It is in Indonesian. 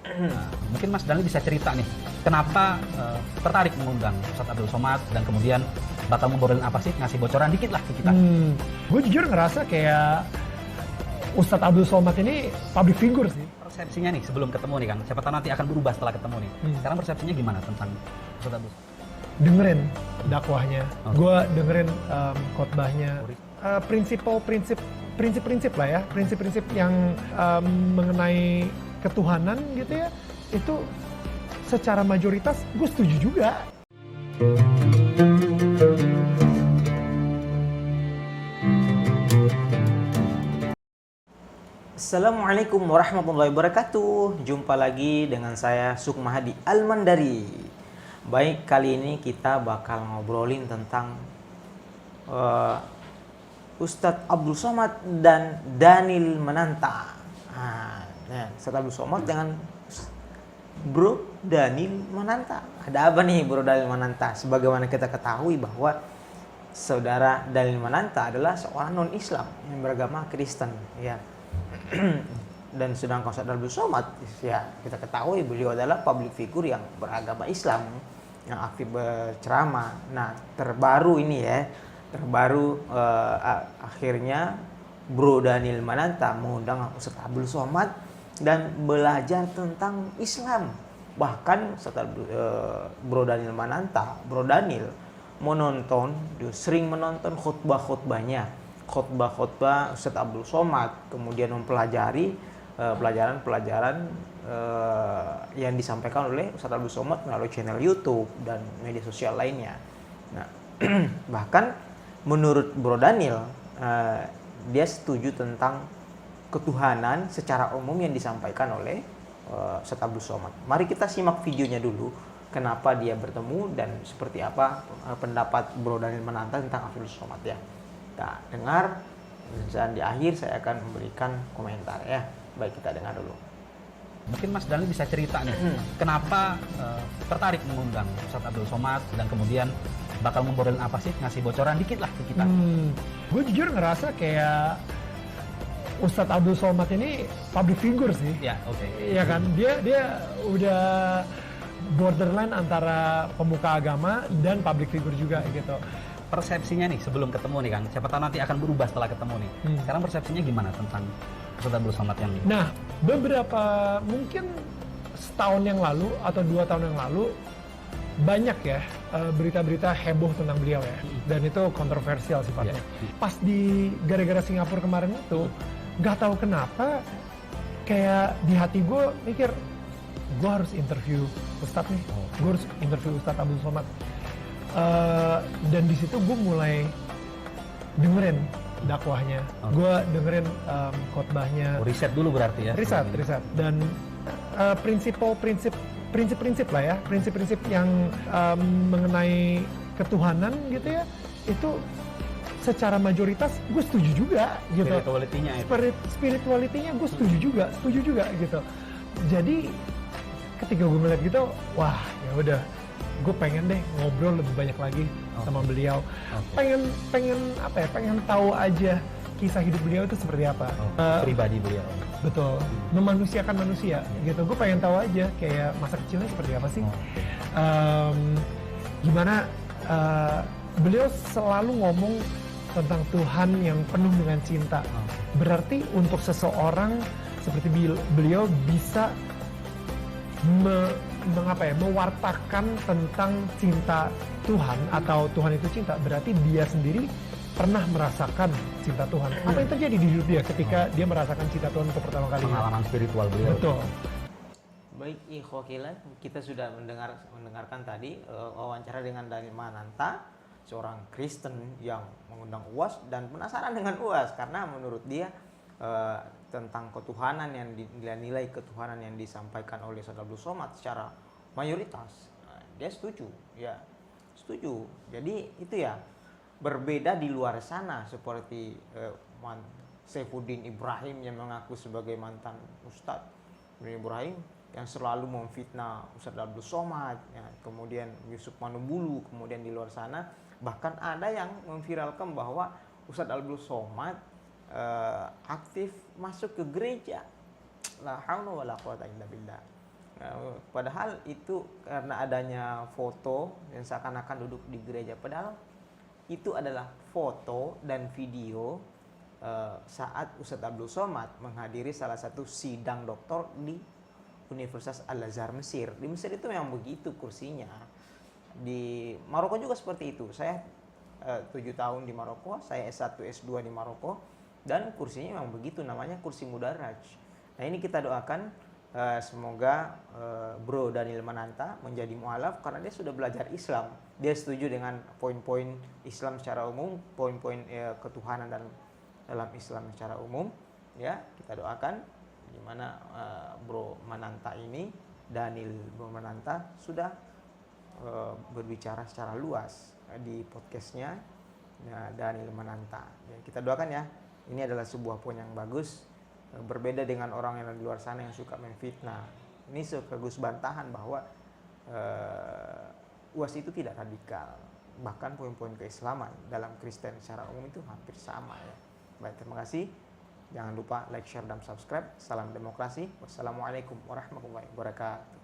Nah, mungkin Mas Dani bisa cerita nih, kenapa tertarik mengundang Ustadz Abdul Somad dan kemudian bakal ngobrolin apa sih, ngasih bocoran dikit lah ke kita. Gue jujur ngerasa kayak Ustadz Abdul Somad ini public figure sih. Persepsinya nih sebelum ketemu nih kan, siapa tahu nanti akan berubah setelah ketemu nih. Sekarang persepsinya gimana tentang Ustadz Abdul? Dengerin dakwahnya, Oke. gue dengerin khotbahnya, prinsip-prinsip lah ya, prinsip-prinsip yang mengenai ketuhanan gitu ya, itu secara mayoritas gue setuju juga. Assalamualaikum warahmatullahi wabarakatuh. Jumpa lagi dengan saya Sukmahadi Almandari. Baik, kali ini kita bakal ngobrolin tentang Ustadz Abdul Somad dan Daniel Mananta. Ustadz Abdul Somad dengan Bro Daniel Mananta. Ada apa nih Bro Daniel Mananta? Sebagaimana kita ketahui bahwa saudara Daniel Mananta adalah seorang non-Islam yang beragama Kristen, ya. Dan sedangkan Ustadz Abdul Somad, ya kita ketahui beliau adalah public figure yang beragama Islam, yang aktif berceramah. Nah, terbaru akhirnya Bro Daniel Mananta mengundang Ustadz Abdul Somad dan belajar tentang Islam. Bahkan Bro Daniel Mananta, Bro Daniel sering menonton khutbah-khutbah Ustadz Abdul Somad, kemudian mempelajari pelajaran-pelajaran yang disampaikan oleh Ustadz Abdul Somad melalui channel YouTube dan media sosial lainnya. Nah, bahkan menurut Bro Daniel, dia setuju tentang ketuhanan secara umum yang disampaikan oleh Ustadz Abdul Somad. Mari kita simak videonya dulu, kenapa dia bertemu dan seperti apa pendapat Bro Daniel Mananta tentang Abdul Somad, ya. Kita dengar, dan di akhir saya akan memberikan komentar, ya. Baik, kita dengar dulu. Mungkin Mas Dani bisa cerita nih, kenapa tertarik mengundang Ustadz Abdul Somad dan kemudian bakal ngobrolin apa sih, ngasih bocoran dikit lah ke kita. Gue jujur ngerasa kayak Ustadz Abdul Somad ini public figure sih. Ya, oke. Iya kan, dia udah borderline antara pemuka agama dan public figure juga gitu. Persepsinya nih sebelum ketemu nih kan, siapa tahu nanti akan berubah setelah ketemu nih. Sekarang persepsinya gimana tentang Ustadz Abdul Somad yang ini? Nah, beberapa mungkin setahun yang lalu atau 2 tahun yang lalu banyak ya berita-berita heboh tentang beliau ya, dan itu kontroversial sifatnya. Pas di gara-gara Singapura kemarin itu, nggak tahu kenapa kayak di hati gue mikir, gue harus interview Ustadz nih, gue harus interview Ustadz Abdul Somad. Dan di situ gue mulai dengerin dakwahnya, gue dengerin khotbahnya. Riset dulu berarti ya? Riset. Dan prinsip-prinsip lah ya, prinsip-prinsip yang mengenai ketuhanan gitu ya, itu secara mayoritas gue setuju juga gitu. Spirituality-nya itu. Spirituality-nya gue setuju juga gitu. Jadi ketika gue melihat gitu, wah ya udah, gue pengen deh ngobrol lebih banyak lagi sama beliau. Pengen tahu aja kisah hidup beliau itu seperti apa. Pribadi beliau. Betul, memanusiakan manusia gitu. Gue pengen tahu aja kayak masa kecilnya seperti apa sih. Gimana beliau selalu ngomong tentang Tuhan yang penuh dengan cinta. Berarti untuk seseorang seperti beliau bisa mewartakan tentang cinta Tuhan, atau Tuhan itu cinta, berarti dia sendiri pernah merasakan cinta Tuhan. Apa yang terjadi di hidup dia ketika dia merasakan cinta Tuhan untuk pertama kali? Pengalaman spiritual beliau. Betul. Baik, ikhwakilan, kita sudah mendengarkan tadi wawancara dengan Daniel Mananta, seorang Kristen yang mengundang UAS dan penasaran dengan UAS karena menurut dia tentang ketuhanan yang nilai ketuhanan yang disampaikan oleh Ustadz Abdul Somad secara mayoritas, dia setuju. Jadi itu ya, berbeda di luar sana seperti Saifuddin Ibrahim yang mengaku sebagai mantan Ustadz Ibrahim yang selalu memfitnah Ustadz Abdul Somad, ya. Kemudian Yusuf Manubulu, kemudian di luar sana bahkan ada yang memviralkan bahwa Ustadz Abdul Somad aktif masuk ke gereja. La haula wala quwata illa billah. Padahal itu karena adanya foto yang seakan-akan duduk di gereja, padahal itu adalah foto dan video saat Ustadz Abdul Somad menghadiri salah satu sidang doktor di Universitas Al-Azhar Mesir. Di Mesir itu memang begitu kursinya. Di Maroko juga seperti itu. Saya 7 tahun di Maroko, saya S1, S2 di Maroko, dan kursinya memang begitu, namanya kursi mudaraj. Nah ini kita doakan semoga Bro Daniel Mananta menjadi mualaf karena dia sudah belajar Islam. Dia setuju dengan poin-poin Islam secara umum, poin-poin ketuhanan dalam Islam secara umum. Ya, kita doakan di mana Bro Mananta ini, Daniel Bro Mananta sudah berbicara secara luas di podcastnya Daniel Mananta. Ya, kita doakan ya, ini adalah sebuah poin yang bagus. Berbeda dengan orang yang di luar sana yang suka memfitnah. Ini sekaligus bantahan bahwa UAS itu tidak radikal. Bahkan poin-poin keislaman dalam Kristen secara umum itu hampir sama ya. Baik, terima kasih. Jangan lupa like, share, dan subscribe. Salam demokrasi. Wassalamualaikum warahmatullahi wabarakatuh.